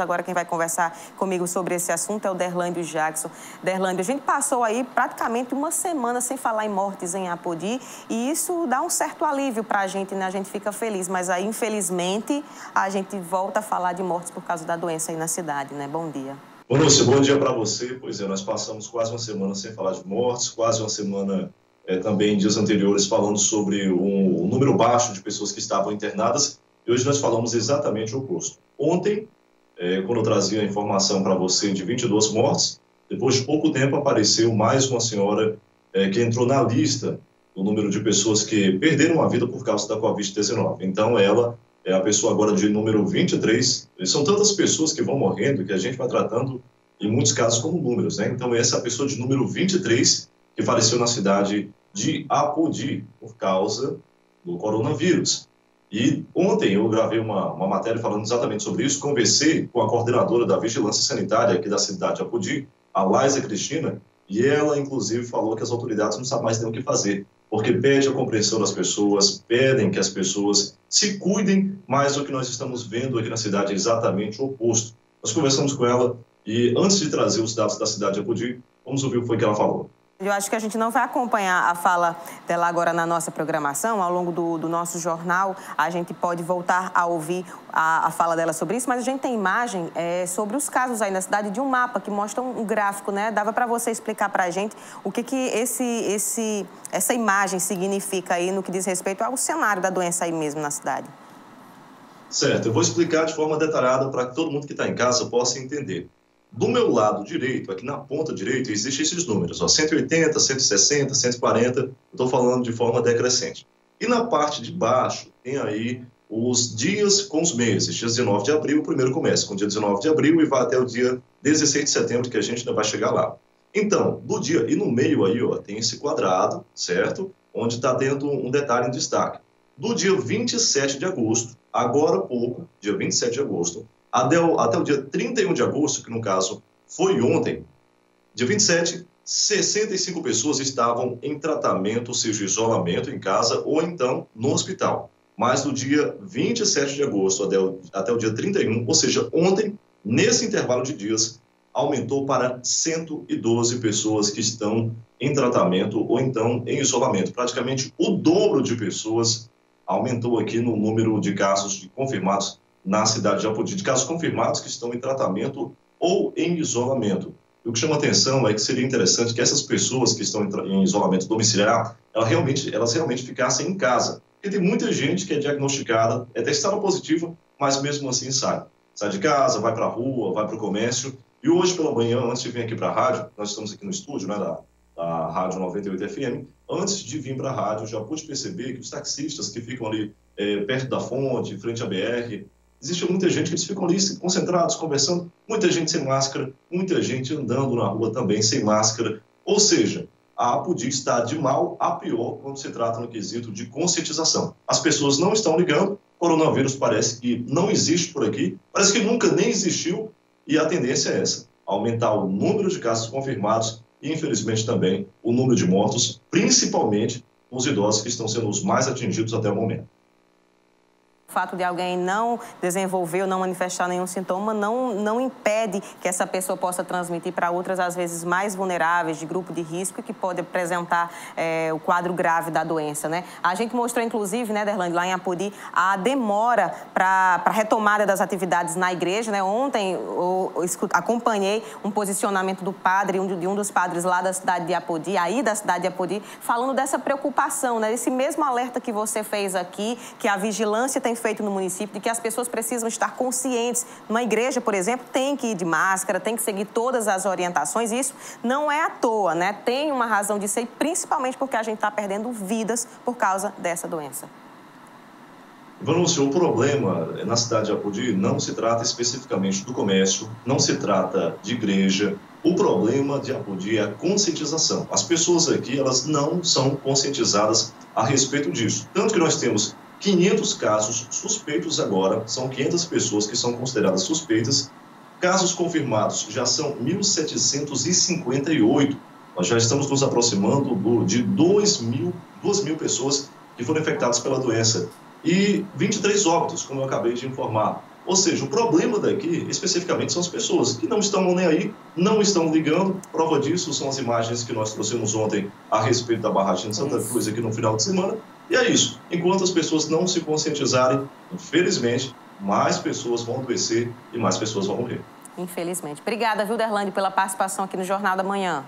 Agora quem vai conversar comigo sobre esse assunto é o Derlândio Jackson. Derlândio, a gente passou aí praticamente uma semana sem falar em mortes em Apodi e isso dá um certo alívio para a gente, né? A gente fica feliz, mas aí, infelizmente, a gente volta a falar de mortes por causa da doença aí na cidade, né? Bom dia. Bom, Lúcia, bom dia para você. Pois é, nós passamos quase uma semana sem falar de mortes, quase uma semana também em dias anteriores falando sobre um número baixo de pessoas que estavam internadas e hoje nós falamos exatamente o oposto. Ontem, quando eu trazia a informação para você de 22 mortes, depois de pouco tempo apareceu mais uma senhora que entrou na lista do número de pessoas que perderam a vida por causa da Covid-19. Então, ela é a pessoa agora de número 23. São tantas pessoas que vão morrendo que a gente vai tratando, em muitos casos, como números, né? Então, essa é a pessoa de número 23 que faleceu na cidade de Apodi por causa do coronavírus. E ontem eu gravei uma matéria falando exatamente sobre isso, conversei com a coordenadora da Vigilância Sanitária aqui da cidade de Apodi, a Laisa Cristina, e ela, inclusive, falou que as autoridades não sabem mais nem o que fazer, porque pede a compreensão das pessoas, pedem que as pessoas se cuidem, mas o que nós estamos vendo aqui na cidade é exatamente o oposto. Nós conversamos com ela e, antes de trazer os dados da cidade de Apodi, vamos ouvir o que foi que ela falou. Eu acho que a gente não vai acompanhar a fala dela agora na nossa programação. Ao longo do nosso jornal, a gente pode voltar a ouvir a fala dela sobre isso, mas a gente tem imagem sobre os casos aí na cidade de um mapa que mostra um gráfico, né? Dava para você explicar para a gente o que essa imagem significa aí no que diz respeito ao cenário da doença aí mesmo na cidade. Certo, eu vou explicar de forma detalhada para que todo mundo que está em casa possa entender. Do meu lado direito, aqui na ponta direita, existem esses números, 180, 160, 140, eu estou falando de forma decrescente. E na parte de baixo tem aí os dias com os meses. Dia 19 de abril, o primeiro começa com o dia 19 de abril e vai até o dia 16 de setembro, que a gente ainda vai chegar lá. Então, do dia, e no meio aí, tem esse quadrado, certo? Onde está tendo um detalhe em destaque. Do dia 27 de agosto, agora há pouco, dia 27 de agosto, até o dia 31 de agosto, que no caso foi ontem, dia 27, 65 pessoas estavam em tratamento, ou seja, isolamento em casa ou então no hospital. Mas do dia 27 de agosto até o dia 31, ou seja, ontem, nesse intervalo de dias, aumentou para 112 pessoas que estão em tratamento ou então em isolamento. Praticamente o dobro de pessoas aumentou aqui no número de casos confirmados na cidade de Apodi, de casos confirmados que estão em tratamento ou em isolamento. E o que chama atenção é que seria interessante que essas pessoas que estão em isolamento domiciliar, elas realmente ficassem em casa. Porque tem muita gente que é diagnosticada, é testada positiva, mas mesmo assim sai. Sai de casa, vai para a rua, vai para o comércio. E hoje pela manhã, antes de vir aqui para a rádio, nós estamos aqui no estúdio, né, da Rádio 98 FM, antes de vir para a rádio, já pude perceber que os taxistas que ficam ali perto da fonte, em frente à BR, existe muita gente que eles ficam ali concentrados, conversando, muita gente sem máscara, muita gente andando na rua também sem máscara. Ou seja, a Apodi está de mal a pior quando se trata no quesito de conscientização. As pessoas não estão ligando, o coronavírus parece que não existe por aqui, parece que nunca nem existiu, e a tendência é essa, aumentar o número de casos confirmados e, infelizmente, também o número de mortos, principalmente os idosos que estão sendo os mais atingidos até o momento. O fato de alguém não desenvolver ou não manifestar nenhum sintoma não impede que essa pessoa possa transmitir para outras, às vezes, mais vulneráveis, de grupo de risco e que pode apresentar o quadro grave da doença, né? A gente mostrou, inclusive, né, Derlândio, lá em Apodi, a demora para a retomada das atividades na igreja, né? Ontem eu acompanhei um posicionamento do padre, de um dos padres lá da cidade de Apodi, aí da cidade de Apodi, falando dessa preocupação, né? Esse mesmo alerta que você fez aqui, que a vigilância tem feito no município, de que as pessoas precisam estar conscientes. Numa igreja, por exemplo, tem que ir de máscara, tem que seguir todas as orientações, e isso não é à toa, né? Tem uma razão de ser, principalmente porque a gente está perdendo vidas por causa dessa doença. Vanúcio, o problema na cidade de Apodi não se trata especificamente do comércio, não se trata de igreja. O problema de Apodi é a conscientização. As pessoas aqui, elas não são conscientizadas a respeito disso. Tanto que nós temos 500 casos suspeitos agora, são 500 pessoas que são consideradas suspeitas. Casos confirmados já são 1.758. Nós já estamos nos aproximando de 2.000 pessoas que foram infectadas pela doença. E 23 óbitos, como eu acabei de informar. Ou seja, o problema daqui, especificamente, são as pessoas que não estão nem aí, não estão ligando. Prova disso são as imagens que nós trouxemos ontem a respeito da barragem de Santa Cruz aqui no final de semana. E é isso. Enquanto as pessoas não se conscientizarem, infelizmente, mais pessoas vão adoecer e mais pessoas vão morrer. Infelizmente. Obrigada, viu, Derlande, pela participação aqui no Jornal da Manhã.